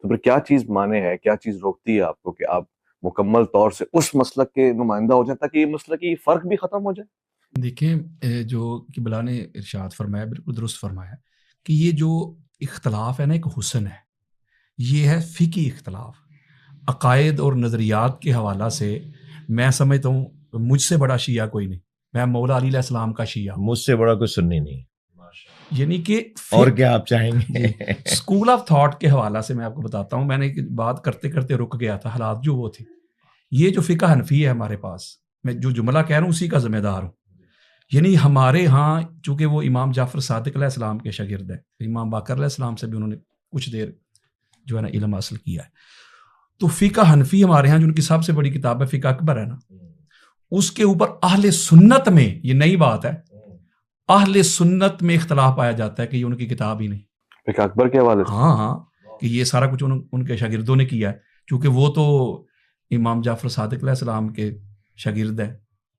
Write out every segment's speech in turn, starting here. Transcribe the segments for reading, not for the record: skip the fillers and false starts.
تو پھر کیا چیز مانے ہے، کیا چیز روکتی ہے آپ کو کہ آپ مکمل طور سے اس مسلک کے نمائندہ ہو جائیں تاکہ یہ مسلکی فرق بھی ختم ہو جائے؟ دیکھیں جو قبلہ نے ارشاد فرمایا بالکل درست فرمایا کہ یہ جو اختلاف ہے نا ایک حسن ہے، یہ ہے فقہی اختلاف، عقائد اور نظریات کے حوالہ سے میں سمجھتا ہوں مجھ سے بڑا شیعہ کوئی نہیں، میں مولا علی علیہ السلام کا شیعہ ہوں، مجھ سے بڑا کوئی سنی نہیں، یعنی کہ اور کیا آپ چاہیں جی گے؟ اسکول آف تھاٹ کے حوالہ سے میں آپ کو بتاتا ہوں، میں نے ایک بات کرتے کرتے رک گیا تھا، حالات جو وہ تھے، یہ جو فقہ حنفی ہے ہمارے پاس، میں جو جملہ کہہ رہا ہوں اسی کا ذمہ دار ہوں، یعنی ہمارے ہاں چونکہ وہ امام جعفر صادق علیہ السلام کے شاگرد ہیں، امام باقر علیہ السلام سے بھی انہوں نے کچھ دیر جو ہے نا علم حاصل کیا ہے، تو فقہ حنفی ہمارے ہاں جو ان کی سب سے بڑی کتاب ہے فقہ اکبر ہے نا، اس کے اوپر اہل سنت میں، یہ نئی بات ہے، اہل سنت میں اختلاف پایا جاتا ہے کہ یہ ان کی کتاب ہی نہیں، فقہ اکبر کے حوالے سے؟ ہاں کہ یہ سارا کچھ ان کے شاگردوں نے کیا ہے، کیونکہ وہ تو امام جعفر صادق علیہ السلام کے شاگرد ہیں،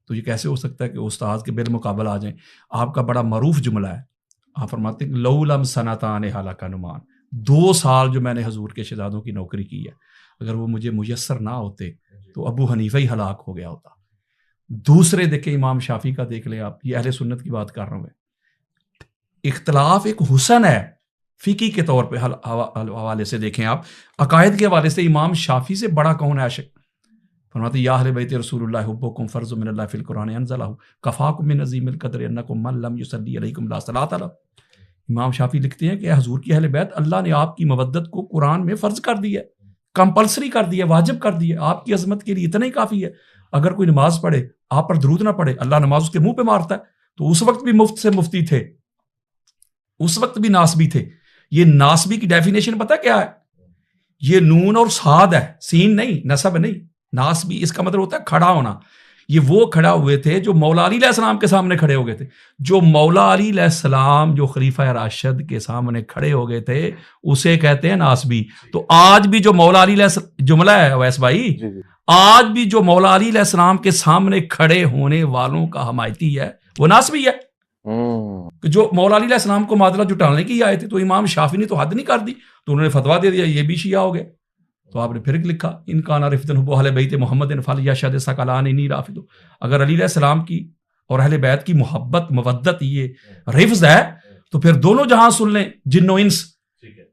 تو یہ کیسے ہو سکتا ہے کہ استاد کے بالمقابل آ جائیں؟ آپ کا بڑا معروف جملہ ہے، آپ فرماتے ہیں لو لم سنتان حلق نمان، 2 سال جو میں نے حضور کے شہزادوں کی نوکری کی ہے، اگر وہ مجھے میسر نہ ہوتے تو ابو حنیفہ ہی ہلاک ہو گیا ہوتا۔ دوسرے دیکھیں امام شافعی کا دیکھ لیں آپ، یہ اہل سنت کی بات کر رہا ہوں میں، اختلاف ایک حسن ہے فقی کے طور پہ حوالے سے دیکھیں آپ، عقائد کے حوالے سے امام شافعی سے بڑا کون ہے عاشق؟ فرماتے یا اہل بیت رسول اللہ حبکم فرض من اللہ فی القرآن انزلہ کفاکم من عظیم القدر انکم من لم یصلی علیکم لا صلاۃ له۔ امام شافعی لکھتے ہیں کہ اے حضور کی اہل بیت، اللہ نے آپ کی مودت کو قرآن میں فرض کر دی ہے، کمپلسری کر دی ہے، واجب کر دی ہے، آپ کی عظمت کے لیے اتنا ہی کافی ہے۔ اگر کوئی نماز پڑھے آپ پر درود نہ پڑھے، اللہ نماز اس کے منہ پہ مارتا ہے، تو اس وقت بھی مفت سے مفتی تھے، اس وقت بھی ناسبی تھے۔ یہ ناسبی کی ڈیفینیشن پتہ کیا ہے؟ یہ نون اور صاد ہے، سین نہیں، نسب نہیں، ناسبی اس کا مطلب ہوتا ہے کھڑا ہونا۔ یہ وہ کھڑا ہوئے تھے جو مولا علی علیہ السلام کے سامنے کھڑے ہو گئے تھے، جو مولا علی علیہ السلام جو خلیفہ راشد کے سامنے کھڑے ہو گئے تھے اسے کہتے ہیں ناسبی۔ تو آج بھی جو مولا علی علیہ جملہ ہے ویس بھائی، آج بھی جو مولا علی علیہ السلام کے سامنے کھڑے ہونے والوں کا حمایتی ہے وہ ناسبی ہے، جو مولا علی علیہ السلام کو معادلہ جٹانے کی آئے تھے۔ تو امام شافعی نے تو حد نہیں کر دی، تو انہوں نے فتویٰ دے دیا یہ بھی شیعہ ہو گئے۔ تو آپ نے پھر لکھا ان کان رفدن حب اہل بیت محمد فلیشہد ثقلان انی رافض، اگر علی علیہ السلام کی اور اہل بیت کی محبت مودت یہ رفض ہے تو پھر دونوں جہاں سن لیں، جن و انس،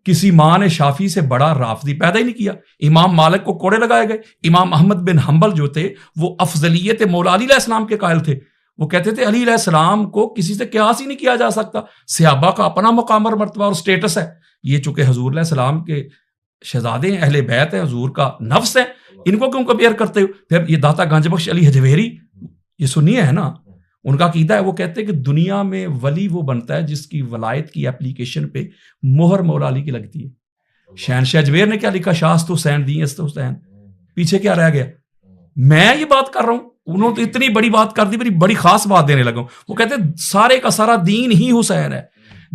کسی ماں نے شافعی سے بڑا رافضی پیدا ہی نہیں کیا۔ امام مالک کو کوڑے لگائے گئے، امام احمد بن حنبل جو تھے وہ افضلیت مولا علی علیہ السلام کے قائل تھے، وہ کہتے تھے علی علیہ السلام کو کسی سے قیاس ہی نہیں کیا جا سکتا، صحابہ کا اپنا مقام اور مرتبہ اور سٹیٹس ہے، یہ چونکہ حضور علیہ السلام کے شہزادے ہیں، اہل بیت ہیں، حضور کا نفس ہے، ان کو کیوں کمپیئر کرتے ہو؟ پھر یہ داتا گنج بخش علی حجویری، یہ سنیے ہے نا، ان کا عقیدہ ہے، وہ کہتے ہیں کہ دنیا میں ولی وہ بنتا ہے جس کی ولایت کی اپلیکیشن پہ مہر مولا علی کی لگتی ہے۔ شہنشاہ اجمیر نے کیا لکھا؟ شاست حسین دین است حسین، پیچھے کیا رہ گیا؟ میں یہ بات کر رہا ہوں، انہوں نے تو اتنی بڑی بات کر دی، بڑی خاص بات دینے لگا ہوں۔ وہ کہتے ہیں سارے کا سارا دین ہی حسین ہے،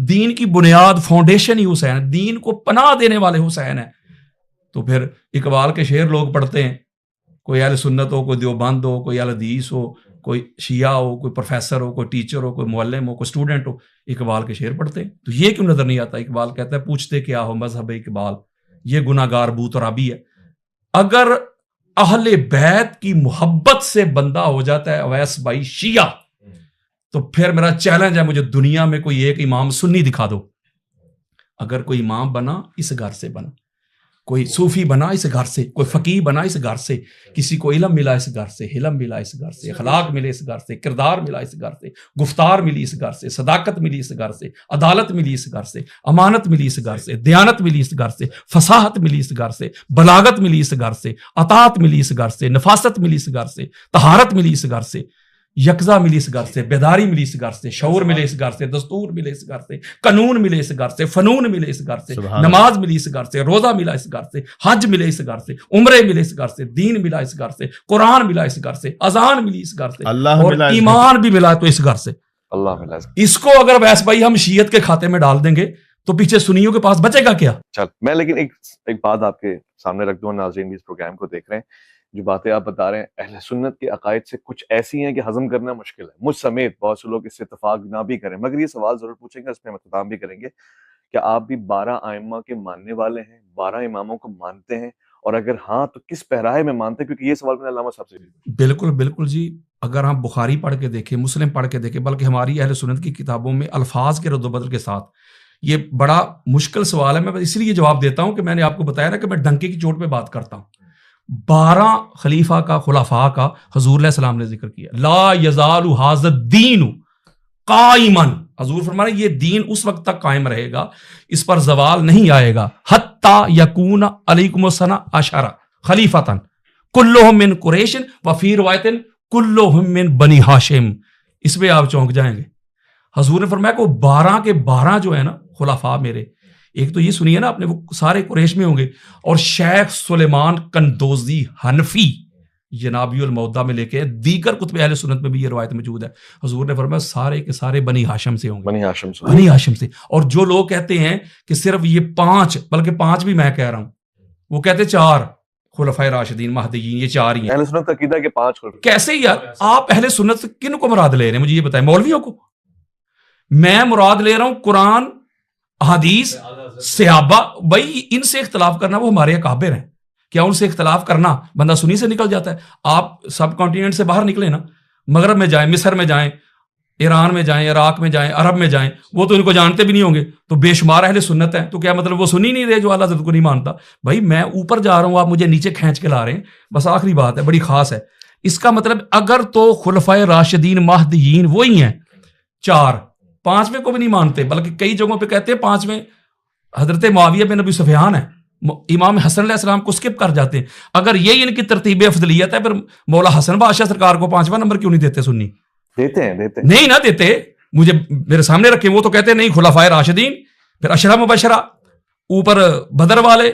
دین کی بنیاد فاؤنڈیشن ہی حسین ہے، دین کو پناہ دینے والے حسین ہیں۔ تو پھر اقبال کے شعر لوگ پڑھتے ہیں، کوئی اہل سنت ہو، کوئی دیوبند ہو، کوئی اہل حدیث ہو، کوئی شیعہ ہو، کوئی پروفیسر ہو، کوئی ٹیچر ہو، کوئی معلم ہو، کوئی اسٹوڈنٹ ہو، اقبال کے شعر پڑھتے ہیں۔ تو یہ کیوں نظر نہیں آتا؟ اقبال کہتا ہے پوچھتے کیا ہو مذہب اقبال، یہ گناہ گار بو ترابی ہے۔ اگر اہل بیت کی محبت سے بندہ ہو جاتا ہے اویس بھائی شیعہ، تو پھر میرا چیلنج ہے مجھے دنیا میں کوئی ایک امام سنی دکھا دو۔ اگر کوئی امام بنا اس گھر سے بنا، کوئی صوفی بنا اس گھر سے، کوئی فقیہ بنا اس گھر سے، کسی کو علم ملا اس گھر سے، حلم ملا اس گھر سے، اخلاق ملے اس گھر سے، کردار ملا اس گھر سے، گفتار ملی اس گھر سے، صداقت ملی اس گھر سے، عدالت ملی اس گھر سے، امانت ملی اس گھر سے، دیانت ملی اس گھر سے، فصاحت ملی اس گھر سے، بلاغت ملی اس گھر سے، اطاعت ملی اس گھر سے، نفاست ملی اس گھر سے، طہارت ملی اس گھر سے، یکزا ملی اس گھر سے، بیداری ملی اس گھر سے، شعور ملے اس گھر سے، دستور ملے اس گھر سے، قانون ملے اس گھر سے، فنون ملے اس گھر سے، نماز ملی اس گھر سے، روزہ ملا اس گھر سے، حج ملے اس گھر سے، عمرے ملے اس گھر سے، دین ملا اس گھر سے، قرآن ملا اس گھر سے، اذان ملی اس گھر سے، اور ایمان بھی ملا تو اس گھر سے۔ اللہ ملا۔ اس کو اگر ویس بھائی ہم شیعت کے کھاتے میں ڈال دیں گے تو پیچھے سنیوں کے پاس بچے گا کیا؟ چل میں لیکن ایک بات آپ کے سامنے رکھ دوں، ناظرین بھی اس پروگرام کو دیکھ رہے ہیں، جو باتیں آپ بتا رہے ہیں اہل سنت کے عقائد سے کچھ ایسی ہیں کہ ہضم کرنا مشکل ہے، مجھ سمیت بہت سے لوگ اس سے اتفاق نہ بھی کریں، مگر یہ سوال ضرور پوچھیں گے، اس پہ ہم اختتام بھی کریں گے کیا آپ بھی 12 ائمہ کے ماننے والے ہیں، 12 اماموں کو مانتے ہیں، اور اگر ہاں تو کس پہرائے میں مانتے ہیں؟ کیونکہ یہ سوال میں نے علامہ صاحب سے بھی بالکل بالکل جی. اگر ہم بخاری پڑھ کے دیکھیں، مسلم پڑھ کے دیکھیں، بلکہ ہماری اہل سنت کی کتابوں میں الفاظ کے رد و بدل کے ساتھ، یہ بڑا مشکل سوال ہے. میں اس لیے جواب دیتا ہوں کہ میں نے آپ کو بتایا نا کہ میں ڈنکے کی چوٹ پہ بات کرتا ہوں. 12 خلیفہ کا، خلفاء کا حضور علیہ السلام نے ذکر کیا. لا یزال ھذا الدین قائما، حضور فرما رہے ہیں یہ دین اس وقت تک قائم رہے گا، اس پر زوال نہیں آئے گا. حتی یکون علیکم السنہ عشرہ خلیفۃ کلہم من قریش وفی روایت کلہم من بنی ہاشم. اس پہ آپ چونک جائیں گے. حضور نے فرمایا کہ وہ 12 کے 12 جو ہے نا خلفاء میرے، ایک تو یہ سنیے نا آپ نے، وہ سارے قریش میں ہوں گے، اور شیخ سلیمان قندوزی حنفی جنابی المودہ میں لے کے دیگر کتب اہل سنت میں بھی یہ روایت موجود ہے. حضور نے فرمایا سارے کے سارے بنی ہاشم سے ہوں گے، بنی ہاشم سے. بنی ہاشم سے. اور جو لوگ کہتے ہیں کہ صرف یہ 5، بلکہ 5 بھی میں کہہ رہا ہوں، وہ کہتے 4 خلفائے راشدین مہدیین، یہ 4 ہی ہیں. اہل سنت کا عقیدہ ہے کہ 5 خلفاء. کیسے یار آپ اہل سنت سے کن کو مراد لے رہے ہیں؟ مجھے یہ بتائیں. مولویوں کو؟ میں مراد لے رہا ہوں قرآن، حدیث، صحابہ. بھائی ان سے اختلاف کرنا وہ ہمارے اکابر ہیں. کیا ان سے اختلاف کرنا بندہ سنی سے نکل جاتا ہے؟ آپ سب کانٹیننٹ سے باہر نکلے نا، مغرب میں جائیں، مصر میں جائیں، ایران میں جائیں، عراق میں جائیں، عرب میں جائیں، وہ تو ان کو جانتے بھی نہیں ہوں گے. تو بے شمار اہل سنت ہیں، تو کیا مطلب وہ سنی نہیں رہے جو اعلیٰ حضرت کو نہیں مانتا؟ بھائی میں اوپر جا رہا ہوں، آپ مجھے نیچے کھینچ کے لا رہے ہیں. بس آخری بات ہے، بڑی خاص ہے. اس کا مطلب اگر تو خلفائے راشدین مہدیین وہی ہیں 4، 5ویں کو بھی نہیں مانتے، بلکہ کئی جگہوں پہ کہتے ہیں 5ویں حضرت معاویہ بن ابی سفیان ہے، امام حسن علیہ السلام کو سکپ کر جاتے ہیں. اگر یہ ان کی ترتیب افضلیت ہے، پھر مولا حسن بادشاہ سرکار کو 5واں نمبر کیوں نہیں دیتے سنی؟ دیتے ہیں نہیں نہ دیتے. مجھے میرے سامنے رکھے، وہ تو کہتے ہیں نہیں خلفائے راشدین، پھر عشرہ مبشرہ، اوپر بدر والے،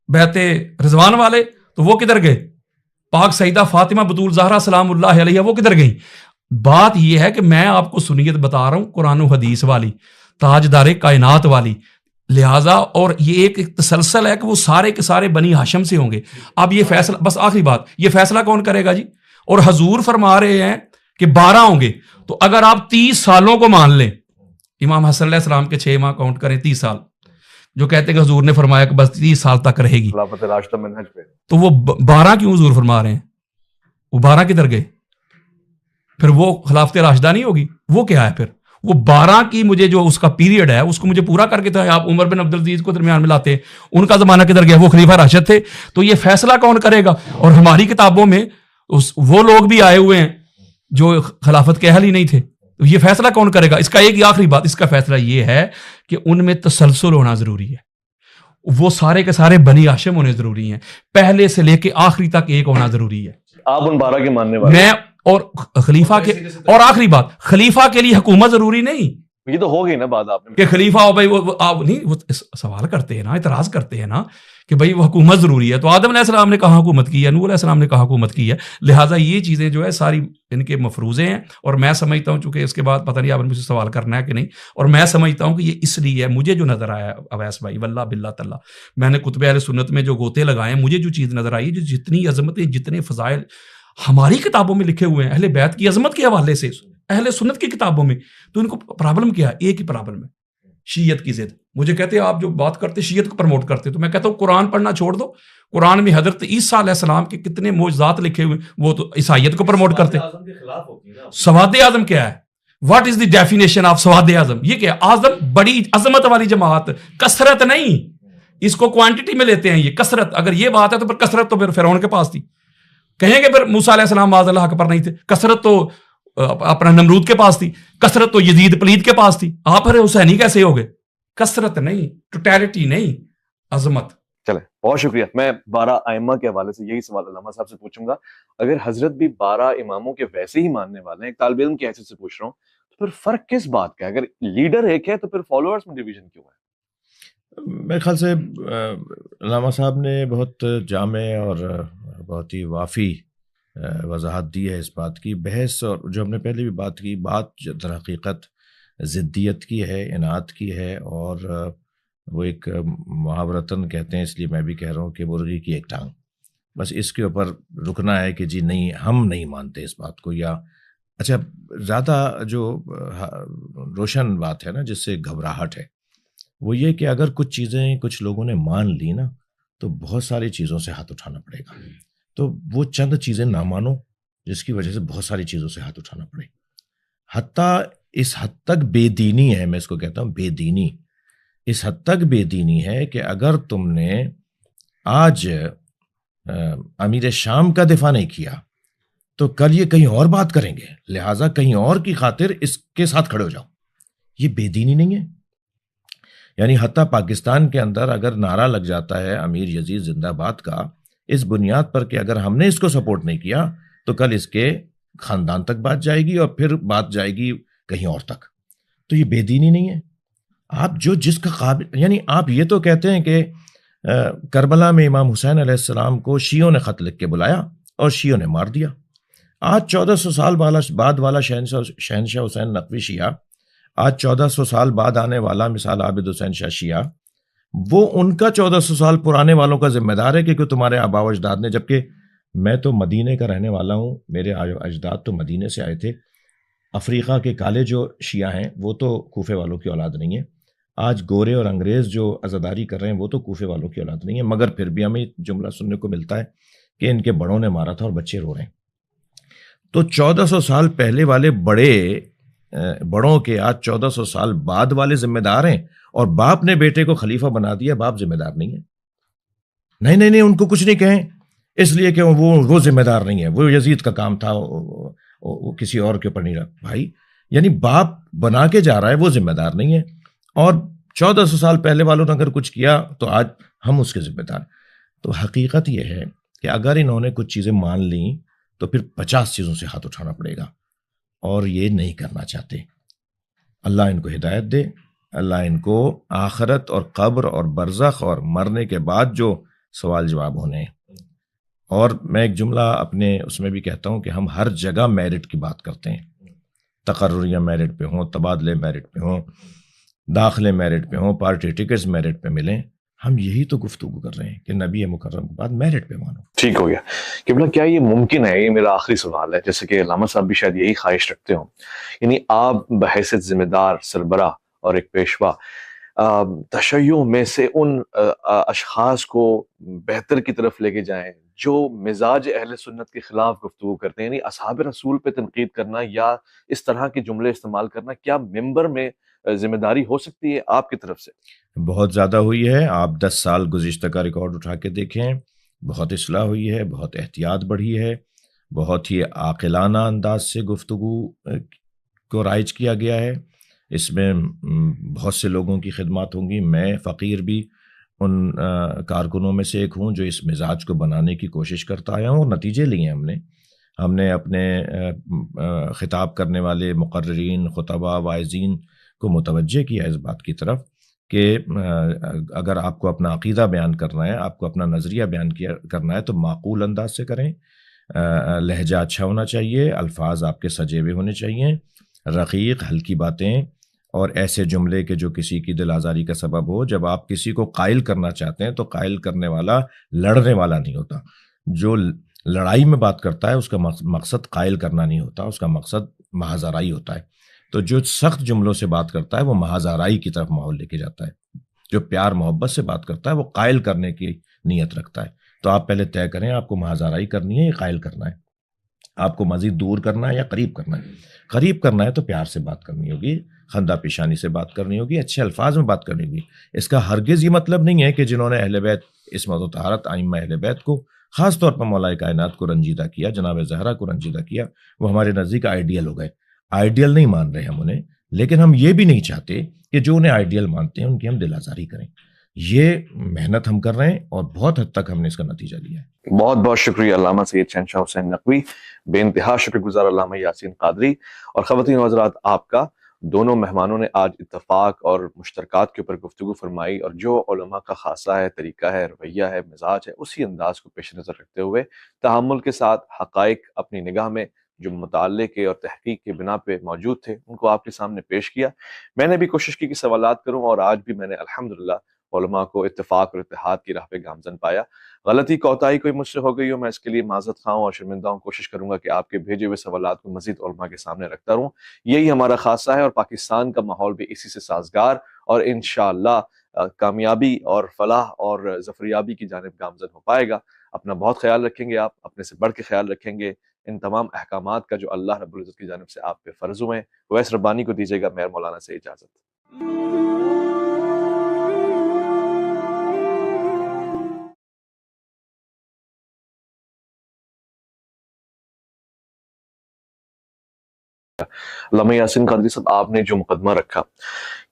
بیعت رضوان والے، تو وہ کدھر گئے؟ پاک سیدہ فاطمہ بطول زہرا سلام اللہ علیہ، وہ کدھر گئیں؟ بات یہ ہے کہ میں آپ کو سنیت بتا رہا ہوں، قرآن و حدیث والی، تاجدار کائنات والی. لہٰذا اور یہ ایک تسلسل ہے کہ وہ سارے کے سارے بنی ہاشم سے ہوں گے. اب یہ فیصلہ، بس آخری بات، یہ فیصلہ کون کرے گا جی؟ اور حضور فرما رہے ہیں کہ 12 ہوں گے. تو اگر آپ 30 سالوں کو مان لیں، امام حسن علیہ السلام کے 6 ماہ کاؤنٹ کریں، 30 سال، جو کہتے ہیں کہ حضور نے فرمایا کہ بس 30 سال تک رہے گی، خلافت راشدہ منہج پہ، تو وہ 12 کیوں حضور فرما رہے ہیں؟ وہ 12 کدھر گئے؟ پھر وہ خلافت راشدہ نہیں ہوگی، وہ کیا ہے پھر؟ وہ 12 کی مجھے جو اس کا پیریڈ ہے اس کو مجھے پورا کر کے تو آپ عمر بن عبدالعزیز کو درمیان میں لاتے ہیں، ان کا زمانہ کدھر گیا؟ وہ خلیفہ راشد تھے. تو یہ فیصلہ کون کرے گا؟ اور ہماری کتابوں میں وہ لوگ بھی آئے ہوئے ہیں جو خلافت کے اہل ہی نہیں تھے. تو یہ فیصلہ کون کرے گا؟ اس کا ایک ہی آخری بات، اس کا فیصلہ یہ ہے کہ ان میں تسلسل ہونا ضروری ہے. وہ سارے کے سارے بنی ہاشم ہونے ضروری ہیں، پہلے سے لے کے آخری تک ایک ہونا ضروری ہے. آپ ان 12 کے ماننے والے میں اور خلیفہ کے، اور آخری بات، خلیفہ کے لیے حکومت ضروری نہیں. یہ تو ہو گئی نا بات آپ نے کہ خلیفہ ہو. بھائی وہ آپ نہیں، وہ سوال کرتے ہیں نا، اعتراض کرتے ہیں نا کہ بھائی وہ حکومت ضروری ہے. تو آدم علیہ السلام نے کہاں حکومت کی ہے؟ نوح علیہ السلام نے کہاں حکومت کی ہے؟ لہٰذا یہ چیزیں جو ہے ساری ان کے مفروضے ہیں. اور میں سمجھتا ہوں، چونکہ اس کے بعد پتہ نہیں آپ نے مجھ سے سوال کرنا ہے کہ نہیں، اور میں سمجھتا ہوں کہ یہ اس لیے ہے، مجھے جو نظر آیا اویس بھائی، واللہ باللہ تعالیٰ، میں نے کتب اہل سنت میں جو گوتے لگائے ہیں، مجھے جو چیز نظر آئی، جو جتنی عظمتیں، جتنے فضائل ہماری کتابوں میں لکھے ہوئے ہیں اہل بیت کی عظمت کے حوالے سے اہل سنت کی کتابوں میں، تو ان کو پرابلم کیا ہے؟ ایک ہی پرابلم ہے، شیعت کی ضد. مجھے کہتے ہیں آپ جو بات کرتے شیعت کو پروموٹ کرتے، تو میں کہتا ہوں قرآن پڑھنا چھوڑ دو. قرآن میں حضرت عیسیٰ علیہ السلام کے کتنے معجزات لکھے ہوئے، وہ تو عیسائیت کو پروموٹ کرتے. سواد اعظم کیا ہے؟ What is the definition of سواد اعظم؟ یہ کیا؟ اعظم بڑی عظمت والی جماعت، کثرت نہیں. اس کو کوانٹٹی میں لیتے ہیں، یہ کثرت. اگر یہ بات ہے تو پھر کثرت تو پھر فرعون کے پاس تھی. کہیں گے پھر موسیٰ علیہ السلام معاذ اللہ حق پر نہیں تھے. کثرت تو اپنا نمرود کے پاس تھی، کثرت تو یزید پلید کے پاس تھی. آپ پھر حسینی کیسے ہو گئے؟ کثرت نہیں، ٹوٹیلٹی نہیں، عظمت. چلے، بہت شکریہ. میں 12 ائمہ کے حوالے سے یہی سوال علامہ صاحب سے پوچھوں گا. اگر حضرت بھی 12 اماموں کے ویسے ہی ماننے والے ہیں، ایک طالب علم کی حیثیت سے پوچھ رہا ہوں، تو پھر فرق کس بات کا ہے؟ اگر لیڈر ایک ہے تو پھر فالوورز میں ڈویژن کیوں ہے؟ میرے خیال سے علامہ صاحب نے بہت جامع اور بہت ہی وافی وضاحت دی ہے اس بات کی. بحث اور جو ہم نے پہلے بھی بات کی، بات در حقیقت ضدیت کی ہے، اناد کی ہے، اور وہ ایک محاورتاً کہتے ہیں، اس لیے میں بھی کہہ رہا ہوں کہ مرغی کی ایک ٹانگ. بس اس کے اوپر رکنا ہے کہ جی نہیں، ہم نہیں مانتے اس بات کو. یا اچھا، زیادہ جو روشن بات ہے نا، جس سے گھبراہٹ ہے، وہ یہ کہ اگر کچھ چیزیں کچھ لوگوں نے مان لی نا تو بہت ساری چیزوں سے ہاتھ اٹھانا پڑے گا. تو وہ چند چیزیں نہ مانو جس کی وجہ سے بہت ساری چیزوں سے ہاتھ اٹھانا پڑے. حتیٰ اس حد تک بے دینی ہے، میں اس کو کہتا ہوں بے دینی، اس حد تک بے دینی ہے کہ اگر تم نے آج امیر شام کا دفاع نہیں کیا تو کل یہ کہیں اور بات کریں گے، لہٰذا کہیں اور کی خاطر اس کے ساتھ کھڑے ہو جاؤ. یہ بے دینی نہیں ہے؟ یعنی حتیٰ پاکستان کے اندر اگر نعرہ لگ جاتا ہے امیر یزید زندہ باد کا، اس بنیاد پر کہ اگر ہم نے اس کو سپورٹ نہیں کیا تو کل اس کے خاندان تک بات جائے گی اور پھر بات جائے گی کہیں اور تک. تو یہ بے دینی نہیں ہے؟ آپ جو جس کا قابل، یعنی آپ یہ تو کہتے ہیں کہ کربلا میں امام حسین علیہ السلام کو شیعوں نے خط لکھ کے بلایا اور شیعوں نے مار دیا. آج 1400 سال بعد والا شہنشاہ حسین نقوی شیعہ، آج 1400 سال بعد آنے والا مثال عابد حسین شاہ شیعہ، وہ ان کا 1400 سال پرانے والوں کا ذمہ دار ہے کہ تمہارے آبا و اجداد نے، جبکہ میں تو مدینے کا رہنے والا ہوں، میرے اجداد تو مدینے سے آئے تھے. افریقہ کے کالے جو شیعہ ہیں وہ تو کوفے والوں کی اولاد نہیں ہے. آج گورے اور انگریز جو عزاداری کر رہے ہیں وہ تو کوفے والوں کی اولاد نہیں ہے، مگر پھر بھی ہمیں جملہ سننے کو ملتا ہے کہ ان کے بڑوں نے مارا تھا اور بچے رو رہے ہیں. تو 1400 سال پہلے والے بڑوں کے آج 1400 سال بعد والے ذمہ دار ہیں، اور باپ نے بیٹے کو خلیفہ بنا دیا، باپ ذمہ دار نہیں ہے. نہیں ان کو کچھ نہیں کہیں اس لیے کہ وہ ذمہ دار نہیں ہے، وہ یزید کا کام تھا، وہ کسی اور کے اوپر نہیں رکھ. بھائی یعنی باپ بنا کے جا رہا ہے، وہ ذمہ دار نہیں ہے، اور 1400 سال پہلے والوں نے اگر کچھ کیا تو آج ہم اس کے ذمہ دار. تو حقیقت یہ ہے کہ اگر انہوں نے کچھ چیزیں مان لیں تو پھر 50 چیزوں سے ہاتھ اٹھانا پڑے گا، اور یہ نہیں کرنا چاہتے. اللہ ان کو ہدایت دے، اللہ ان کو آخرت اور قبر اور برزخ اور مرنے کے بعد جو سوال جواب ہونے. اور میں ایک جملہ اپنے اس میں بھی کہتا ہوں کہ ہم ہر جگہ میرٹ کی بات کرتے ہیں، تقرریاں میرٹ پہ ہوں، تبادلے میرٹ پہ ہوں، داخلے میرٹ پہ ہوں، پارٹی ٹکٹس میرٹ پہ ملیں. ہم یہی تو گفتگو کر رہے ہیں کہ نبی مکرم کے بعد میرٹ پہ مانو. ٹھیک ہو گیا. قبلہ کیا یہ ممکن ہے، یہ میرا آخری سوال ہے، جیسے کہ علامہ صاحب بھی شاید یہی خواہش رکھتے ہوں، یعنی آپ بحیثیت ذمہ دار سربراہ اور ایک پیشوا تشیع میں سے ان اشخاص کو بہتر کی طرف لے کے جائیں جو مزاج اہل سنت کے خلاف گفتگو کرتے ہیں، یعنی اصحاب رسول پہ تنقید کرنا یا اس طرح کے جملے استعمال کرنا، کیا ممبر میں ذمہ داری ہو سکتی ہے آپ کی طرف سے؟ بہت زیادہ ہوئی ہے. آپ 10 سال گزشتہ کا ریکارڈ اٹھا کے دیکھیں، بہت اصلاح ہوئی ہے، بہت احتیاط بڑھی ہے، بہت ہی عاقلانہ انداز سے گفتگو کو رائج کیا گیا ہے. اس میں بہت سے لوگوں کی خدمات ہوں گی. میں فقیر بھی ان کارکنوں میں سے ایک ہوں جو اس مزاج کو بنانے کی کوشش کرتا آیا ہوں، اور نتیجے لیے ہم نے اپنے خطاب کرنے والے مقررین، خطباء، واعظین کو متوجہ کیا اس بات کی طرف کہ اگر آپ کو اپنا عقیدہ بیان کرنا ہے، آپ کو اپنا نظریہ بیان کرنا ہے تو معقول انداز سے کریں. لہجہ اچھا ہونا چاہیے، الفاظ آپ کے سجے ہوئے ہونے چاہیے، رقیق ہلکی باتیں، اور ایسے جملے کہ جو کسی کی دل آزاری کا سبب ہو. جب آپ کسی کو قائل کرنا چاہتے ہیں تو قائل کرنے والا لڑنے والا نہیں ہوتا. جو لڑائی میں بات کرتا ہے اس کا مقصد قائل کرنا نہیں ہوتا، اس کا مقصد محض آرائی ہوتا ہے. تو جو سخت جملوں سے بات کرتا ہے وہ محض آرائی کی طرف ماحول لے کے جاتا ہے. جو پیار محبت سے بات کرتا ہے وہ قائل کرنے کی نیت رکھتا ہے. تو آپ پہلے طے کریں آپ کو محض آرائی کرنی ہے یا قائل کرنا ہے، آپ کو مزید دور کرنا ہے یا قریب کرنا ہے. قریب کرنا ہے تو پیار سے بات کرنی ہوگی، خندہ پیشانی سے بات کرنی ہوگی، اچھے الفاظ میں بات کرنی ہوگی. اس کا ہرگز یہ مطلب نہیں ہے کہ جنہوں نے اہل بیت عصمت و طہارت ائمہ اہل بیت کو، خاص طور پر مولا کائنات کو رنجیدہ کیا، جناب زہرا کو رنجیدہ کیا، وہ ہمارے نزدیک آئیڈیل ہو گئے. آئیڈیل نہیں مان رہے ہم انہیں، لیکن ہم یہ بھی نہیں چاہتے کہ جو انہیں آئیڈیل مانتے ہیں ان کی ہم دل آزاری کریں. یہ محنت ہم کر رہے ہیں اور بہت حد تک ہم نے اس کا نتیجہ لیا ہے. بہت بہت شکریہ علامہ سید شہنشاہ حسین نقوی، بے انتہا شکر گزار علامہ یاسین قادری. اور خواتین و حضرات، آپ کا دونوں مہمانوں نے آج اتفاق اور مشترکات کے اوپر گفتگو فرمائی، اور جو علماء کا خاصہ ہے، طریقہ ہے، رویہ ہے، مزاج ہے، اسی انداز کو پیش نظر رکھتے ہوئے تحمل کے ساتھ حقائق اپنی نگاہ میں جو مطالعے کے اور تحقیق کے بنا پہ موجود تھے ان کو آپ کے سامنے پیش کیا. میں نے بھی کوشش کی کہ سوالات کروں، اور آج بھی میں نے الحمدللہ علماء کو اتفاق اور اتحاد کی راہ پہ گامزن پایا. غلطی کوتاہی کوئی مجھ سے ہو گئی ہو میں اس کے لیے معذرت خواہ ہوں اور شرمندہ ہوں. کوشش کروں گا کہ آپ کے بھیجے ہوئے سوالات کو مزید علماء کے سامنے رکھتا رہوں. یہی ہمارا خاصہ ہے اور پاکستان کا ماحول بھی اسی سے سازگار اور انشاءاللہ کامیابی اور فلاح اور ظفریابی کی جانب گامزن ہو پائے گا. اپنا بہت خیال رکھیں گے, آپ اپنے سے بڑھ کے خیال رکھیں گے. ان تمام احکامات کا جو اللہ رب العزت کی جانب سے آپ پہ فرض ہوئے ہیں, ویس ربانی کو دیجیے گا مہر مولانا سے اجازت. علامہ یاسین قادری صاحب, آپ نے جو مقدمہ رکھا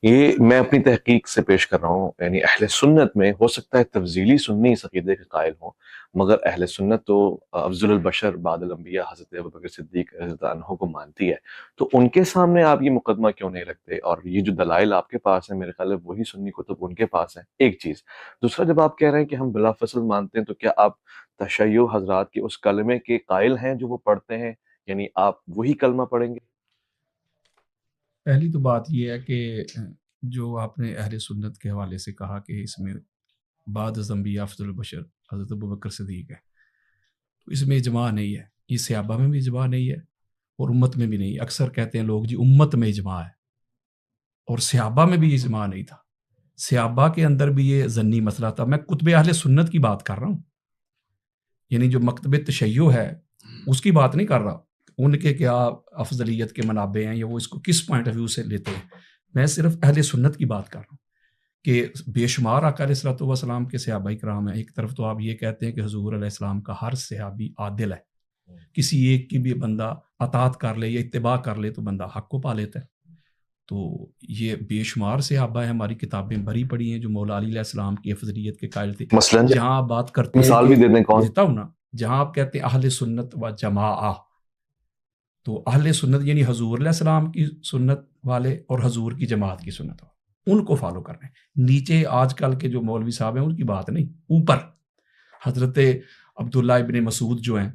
یہ میں اپنی تحقیق سے پیش کر رہا ہوں. یعنی اہل سنت میں ہو سکتا ہے تفضیلی سنی اس عقیدے کے قائل ہوں, مگر اہل سنت تو افضل البشر بعد الانبیاء حضرت ابوبکر صدیق رضی اللہ عنہ کو مانتی ہے. تو ان کے سامنے آپ یہ مقدمہ کیوں نہیں رکھتے؟ اور یہ جو دلائل آپ کے پاس ہیں میرے خیال ہے وہی سنی کتب ان کے پاس ہیں. ایک چیز. دوسرا, جب آپ کہہ رہے ہیں کہ ہم بلا فصل مانتے ہیں تو کیا آپ تشیع حضرات کے اس کلمے کے قائل ہیں جو وہ پڑھتے ہیں؟ یعنی آپ وہی کلمہ پڑھیں گے؟ پہلی تو بات یہ ہے کہ جو آپ نے اہل سنت کے حوالے سے کہا کہ اس میں بعد از انبیاء افضل البشر حضرت ابوبکر صدیق ہے, تو اس میں اجماع نہیں ہے. یہ صحابہ میں بھی اجماع نہیں ہے اور امت میں بھی نہیں. اکثر کہتے ہیں لوگ جی امت میں اجماع ہے, اور صحابہ میں بھی اجماع نہیں تھا. صحابہ کے اندر بھی یہ ظنی مسئلہ تھا. میں کتب اہل سنت کی بات کر رہا ہوں, یعنی جو مکتب تشیع ہے اس کی بات نہیں کر رہا. ان کے کیا افضلیت کے منابع ہیں یا وہ اس کو کس پوائنٹ آف ویو سے لیتے ہیں. میں صرف اہل سنت کی بات کر رہا ہوں کہ بے شمار آقا علیہ الصلوۃ والسلام کے صحابہ کرام ہیں. ایک طرف تو آپ یہ کہتے ہیں کہ حضور علیہ السلام کا ہر صحابی عادل ہے, کسی ایک کی بھی بندہ اطاعت کر لے یا اتباع کر لے تو بندہ حق کو پا لیتا ہے. تو یہ بے شمار صحابہ ہیں, ہماری کتابیں بھری پڑی ہیں جو مولا علی علیہ السلام کی افضلیت کے قائل تھے. مثلاً جہاں آپ بات کرتے ہیں مثال بھی دے دیں کون؟ دیتا ہوں نا, جہاں آپ کہتے ہیں اہل سنت و جماعہ, تو اہل سنت یعنی حضور علیہ السلام کی سنت والے اور حضور کی جماعت کی سنت والے, ان کو فالو کر رہے ہیں. نیچے آج کل کے جو مولوی صاحب ہیں ان کی بات نہیں, اوپر حضرت عبداللہ ابن مسعود جو ہیں,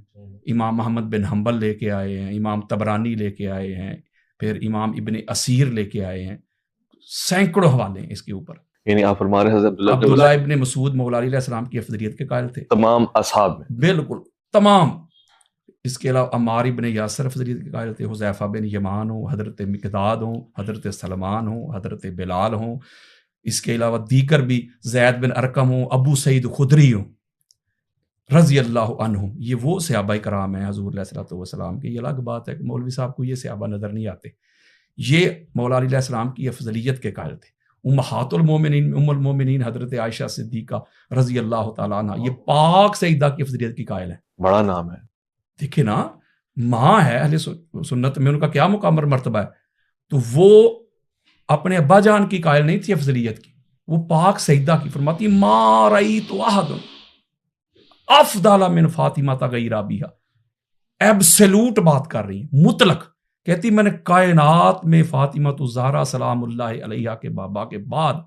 امام محمد بن حنبل لے کے آئے ہیں, امام طبرانی لے کے آئے ہیں, پھر امام ابن اسیر لے کے آئے ہیں, سینکڑوں حوالے ہیں اس کے اوپر. یعنی آپ فرما رہے ہیں حضرت عبداللہ ابن مسعود مولا علی علیہ السلام کی افضلیت کے قائل تھے, تمام اصحاب میں بالکل تمام. اس کے علاوہ عمار ابن یاسر افضلیت کے قائل تھے, حذیفہ بن یمان ہوں, حضرت مقداد ہوں, حضرت سلمان ہوں, حضرت بلال ہوں. اس کے علاوہ دیگر بھی زید بن ارقم ہوں, ابو سعید خدری ہوں رضی اللہ عنہ. یہ وہ صحابہ کرام ہیں حضور علیہ الصلوۃ والسلام کے. یہ الگ بات ہے کہ مولوی صاحب کو یہ صحابہ نظر نہیں آتے. یہ مولا علی علیہ السلام کی افضلیت کے قائل تھے. امہات المومنین ام المومنین حضرت عائشہ صدیقہ رضی اللہ تعالیٰ عنہ, یہ پاک سیدہ کی افضلیت کی قائل ہیں. بڑا نام ہے. دیکھیں نا, ماں ہے اہل سنت میں, ان کا کیا مقام اور مرتبہ ہے. تو وہ اپنے ابا جان کی قائل نہیں تھی افضلیت کی, وہ پاک سیدہ کی. فرماتی ما رأیت احد افضل من فاطمہ غیر ابیہا, ایبسلوٹ بات کر رہی ہیں, مطلق. کہتی میں نے کائنات میں فاطمہ الزہرا سلام اللہ علیہا کے بابا کے بعد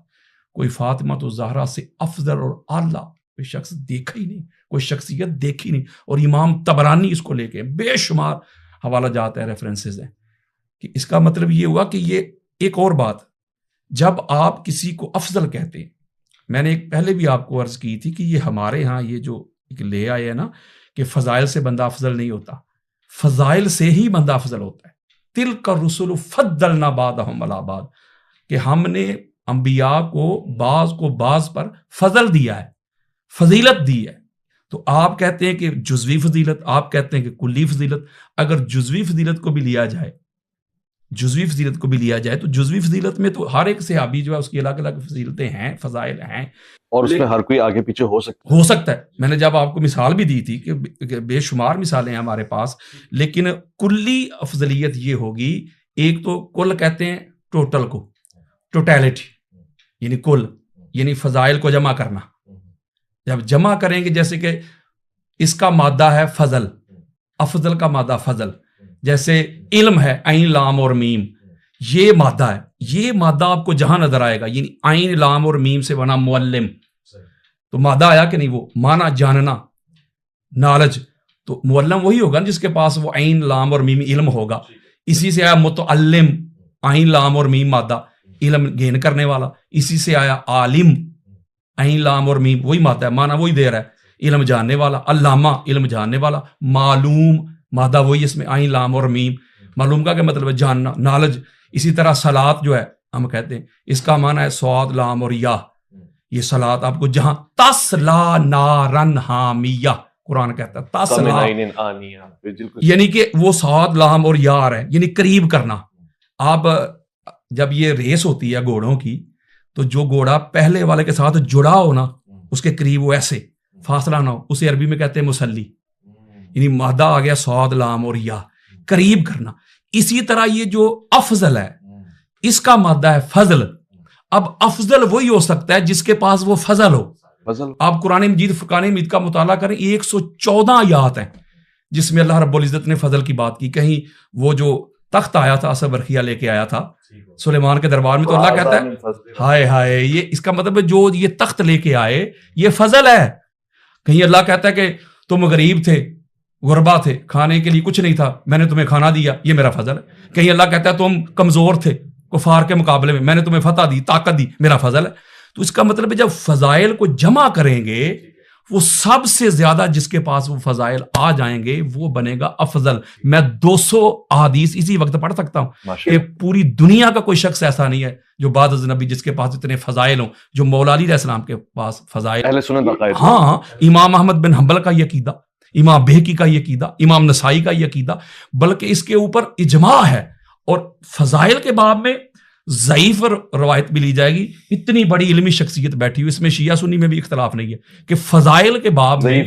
کوئی فاطمہ الزہرا سے افضل اور اعلیٰ کوئی شخص دیکھا ہی نہیں, کوئی شخصیت دیکھی نہیں. اور امام طبرانی اس کو لے کے بے شمار حوالہ جات ہے, ریفرنسز ہیں. کہ اس کا مطلب یہ ہوا کہ یہ ایک اور بات, جب آپ کسی کو افضل کہتے ہیں, میں نے ایک پہلے بھی آپ کو عرض کی تھی کہ یہ ہمارے ہاں یہ جو ایک لے آئے ہیں نا کہ فضائل سے بندہ افضل نہیں ہوتا, فضائل سے ہی بندہ افضل ہوتا ہے. تلک الرسل فضلنا بعضهم علی بعض, کہ ہم نے انبیاء کو بعض پر فضل دیا ہے, فضیلت دی ہے. تو آپ کہتے ہیں کہ جزوی فضیلت, آپ کہتے ہیں کہ کلی فضیلت. اگر جزوی فضیلت کو بھی لیا جائے تو جزوی فضیلت میں تو ہر ایک صحابی جو ہے اس کی الگ الگ فضیلتیں ہیں, فضائل ہیں, اور اس میں ہر کوئی آگے پیچھے ہو سکتا ہے. میں نے جب آپ کو مثال بھی دی تھی کہ بے شمار مثالیں ہیں ہمارے پاس, لیکن کلی افضلیت یہ ہوگی. ایک تو کل کہتے ہیں ٹوٹل کو, ٹوٹیلٹی یعنی کل, یعنی فضائل کو جمع کرنا. جب جمع کریں گے, جیسے کہ اس کا مادہ ہے فضل, افضل کا مادہ فضل, جیسے علم ہے عین لام اور میم, یہ مادہ ہے. یہ مادہ آپ کو جہاں نظر آئے گا, یعنی عین لام اور میم سے بنا معلم, تو مادہ آیا کہ نہیں, وہ مانا جاننا, نالج. تو معلم وہی ہوگا جس کے پاس وہ عین لام اور میم علم ہوگا. اسی سے آیا متعلم, عین لام اور میم مادہ, علم گین کرنے والا. اسی سے آیا عالم, عین لام اور میم وہی مادہ ہے, معنی وہی دے رہا ہے, علم جاننے والا, علامہ علم جاننے والا, معلوم مادہ وہی اس میں عین لام اور میم. معلوم کا کیا مطلب ہے؟ جاننا, نالج. اسی طرح صلات جو ہے ہم کہتے ہیں اس کا معنی ہے صاد لام اور یا. یہ صلات آپ کو جہاں تسلا نارن حامیہ قرآن کہتا ہے تسلا, یعنی کہ وہ صاد لام اور یار ہے, یعنی قریب کرنا. آپ جب یہ ریس ہوتی ہے گھوڑوں کی تو جو گھوڑا پہلے والے کے ساتھ جڑا ہو نا اس کے قریب وہ ایسے فاصلہ نہ ہو, اسے عربی میں کہتے ہیں مسلی. یعنی مادہ آ گیا صاد لام اور یا, قریب کرنا. اسی طرح یہ جو افضل ہے اس کا مادہ ہے فضل. اب افضل وہی ہو سکتا ہے جس کے پاس وہ فضل ہو. آپ قرآن مجید فرقان حمید کا مطالعہ کریں, 114 آیات ہیں جس میں اللہ رب العزت نے فضل کی بات کی. کہیں وہ جو تخت آیا تھا اسد برخیہ لے کے آیا تھا سلیمان کے دربار میں, تو اللہ کہتا ہے ہائے ہائے, یہ اس کا مطلب ہے جو یہ تخت لے کے آئے یہ فضل ہے. کہیں اللہ کہتا ہے کہ تم غریب تھے, غربا تھے, کھانے کے لیے کچھ نہیں تھا, میں نے تمہیں کھانا دیا, یہ میرا فضل ہے. کہیں اللہ کہتا ہے تم کمزور تھے کفار کے مقابلے میں نے تمہیں فتح دی, طاقت دی, میرا فضل ہے. تو اس کا مطلب ہے جب فضائل کو جمع کریں گے وہ سب سے زیادہ جس کے پاس وہ فضائل آ جائیں گے وہ بنے گا افضل. میں 200 احادیث اسی وقت پڑھ سکتا ہوں کہ پوری دنیا کا کوئی شخص ایسا نہیں ہے جو بعد از نبی جس کے پاس اتنے فضائل ہوں جو مولا علی علیہ السلام کے پاس فضائل. ہاں, امام احمد بن حنبل کا یہ عقیدہ, امام بہقی کا یہ عقیدہ, امام نسائی کا یہ عقیدہ, بلکہ اس کے اوپر اجماع ہے. اور فضائل کے باب میں ضعیف روایت بھی لی جائے گی. اتنی بڑی علمی شخصیت بیٹھی ہوئی, اس میں شیعہ سنی میں بھی اختلاف نہیں ہے کہ فضائل کے باب میں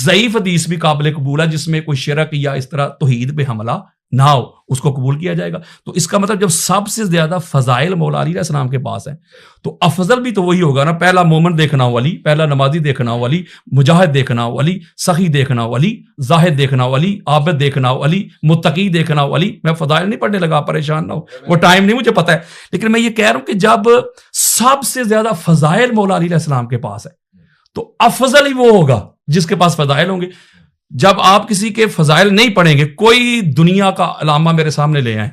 ضعیف حدیث بھی قابل قبول ہے جس میں کوئی شرک یا اس طرح توحید پہ حملہ نہ ہو, اس کو قبول کیا جائے گا. تو اس کا مطلب جب سب سے زیادہ فضائل مولا علی علیہ السلام کے پاس ہیں تو افضل بھی تو وہی ہوگا نا. پہلا مومن دیکھنا ہو علی, پہلا نمازی دیکھنا ہو علی, مجاہد دیکھنا ہو علی, سخی دیکھنا ہو علی, زاہد دیکھنا ہو علی, عابد دیکھنا ہو علی, متقی دیکھنا ہو علی. میں فضائل نہیں پڑھنے لگا, پریشان نہ ہو, وہ ٹائم نہیں مجھے پتا ہے, لیکن میں یہ کہہ رہا ہوں کہ جب سب سے زیادہ فضائل مولا علی علیہ السلام کے پاس ہے تو افضل ہی وہ ہوگا جس کے پاس فضائل ہوں گے. جب آپ کسی کے فضائل نہیں پڑھیں گے, کوئی دنیا کا علامہ میرے سامنے لے آئیں,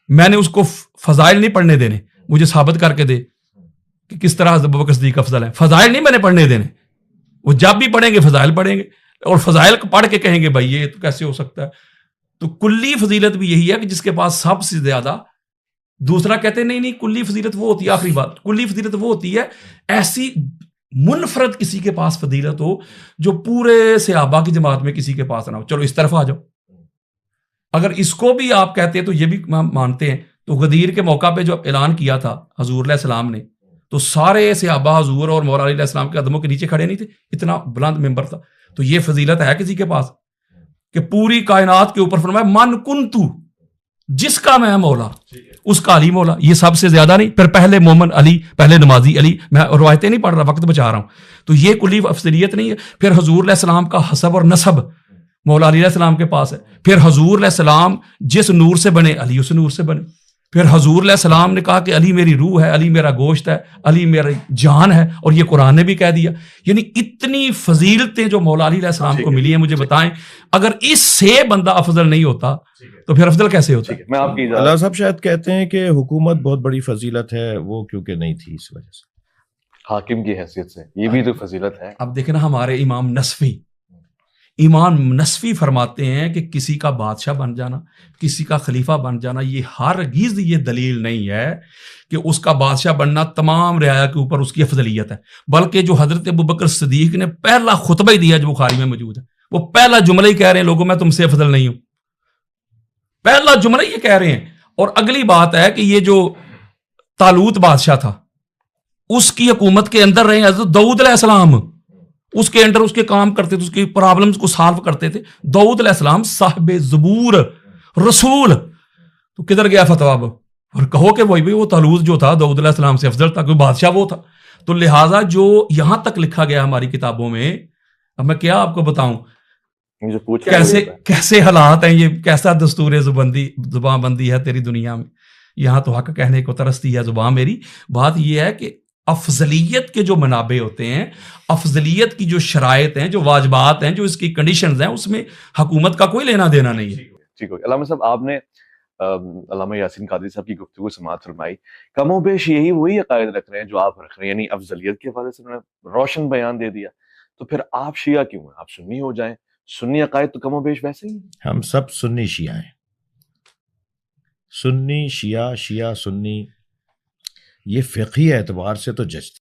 میں نے اس کو فضائل نہیں پڑھنے دینے, مجھے ثابت کر کے دے کہ کس طرح ابوبکر صدیق افضل ہیں. فضائل نہیں میں نے پڑھنے دینے, وہ جب بھی پڑھیں گے فضائل پڑھیں گے اور فضائل پڑھ کے کہیں گے بھائی یہ تو کیسے ہو سکتا ہے. تو کلی فضیلت بھی یہی ہے کہ جس کے پاس سب سے زیادہ. دوسرا کہتے ہیں نہیں کلی فضیلت وہ ہوتی ہے, آخری بات, کلی فضیلت وہ ہوتی ہے ایسی منفرد کسی کے پاس فضیلت ہو جو پورے صحابہ کی جماعت میں کسی کے پاس نہ ہو. چلو اس طرف آ جاؤ, اگر اس کو بھی آپ کہتے ہیں تو یہ بھی مانتے ہیں. تو غدیر کے موقع پہ جو اعلان کیا تھا حضور علیہ السلام نے تو سارے صحابہ حضور اور مولا علی علیہ السلام کے قدموں کے نیچے کھڑے نہیں تھے, اتنا بلند ممبر تھا. تو یہ فضیلت ہے کسی کے پاس کہ پوری کائنات کے اوپر فرمایا من کنتو, جس کا میں مولا اس کا علی مولا. یہ سب سے زیادہ نہیں. پھر پہلے مومن علی, پہلے نمازی علی, میں روایتیں نہیں پڑھ رہا, وقت بچا رہا ہوں. تو یہ کلی افضلیت نہیں ہے. پھر حضور علیہ السلام کا حسب اور نسب مولا علی علیہ السلام کے پاس ہے. پھر حضور علیہ السلام جس نور سے بنے علی اس نور سے بنے. پھر حضور علیہ السلام نے کہا کہ علی میری روح ہے, علی میرا گوشت ہے, علی میری جان ہے, اور یہ قرآن نے بھی کہہ دیا. یعنی اتنی فضیلتیں جو مولا علی علیہ السلام کو ملی ہیں, مجھے بتائیں اگر اس سے بندہ افضل نہیں ہوتا تو پھر افضل کیسے ہوتا؟ میں آپ کی اللہ صاحب شاید کہتے ہیں کہ حکومت بہت بڑی فضیلت ہے, وہ کیونکہ نہیں تھی اس وجہ سے, حاکم کی حیثیت سے, یہ بھی تو فضیلت ہے. اب دیکھیں نا ہمارے امام نصفی فرماتے ہیں کہ کسی کا بادشاہ بن جانا, کسی کا خلیفہ بن جانا, یہ ہرگز یہ دلیل نہیں ہے کہ اس کا بادشاہ بننا تمام رعایا کے اوپر اس کی افضلیت ہے. بلکہ جو حضرت ابوبکر صدیق نے پہلا خطبہ ہی دیا جو بخاری میں موجود ہے, وہ پہلا جملہ ہی کہہ رہے ہیں لوگوں میں تم سے افضل نہیں ہوں. پہلا جملہ یہ کہہ رہے ہیں. اور اگلی بات ہے کہ یہ جو طالوت بادشاہ تھا اس کی حکومت کے اندر رہے حضرت داؤد علیہ السلام, اس کے انڈر اس کے کام کرتے تھے, اس کی پرابلمز کو سالو کرتے تھے. داؤد علیہ السلام صاحب زبور رسول, تو کدھر گیا فتویٰ اب؟ اور کہو کہ وہی وہ طالوت جو تھا داؤد علیہ السلام سے افضل تھا, کوئی بادشاہ وہ تھا. تو لہٰذا جو یہاں تک لکھا گیا ہماری کتابوں میں, اب میں کیا آپ کو بتاؤں کیسے حالات ہیں, یہ کیسا دستور زبان بندی ہے تیری دنیا میں. یہاں تو حق کہنے کو ترستی ہے زبان میری. بات یہ ہے کہ افضلیت کے جو منابع ہوتے ہیں, افضلیت کی جو شرائط ہیں, جو واجبات ہیں, جو اس کی کنڈیشنز ہیں, اس میں حکومت کا کوئی لینا دینا نہیں ہے. ٹھیک ہو. علامہ صاحب آپ نے علامہ یاسین قادری صاحب کی گفتگو سماعت فرمائی، کم و بیش یہی وہی عقائد رکھ رہے ہیں جو آپ رکھ رہے ہیں، یعنی افضلیت کے حوالے سے انہوں نے روشن بیان دے دیا. تو پھر آپ شیعہ کیوں ہیں؟ آپ سنی ہو جائیں. سنی عقائد تو کم و بیش ویسے ہی ہیں. ہم سب سنی شیعہ ہیں. سنی شیعہ، شیعہ سنی، یہ فقہی اعتبار سے تو جچتا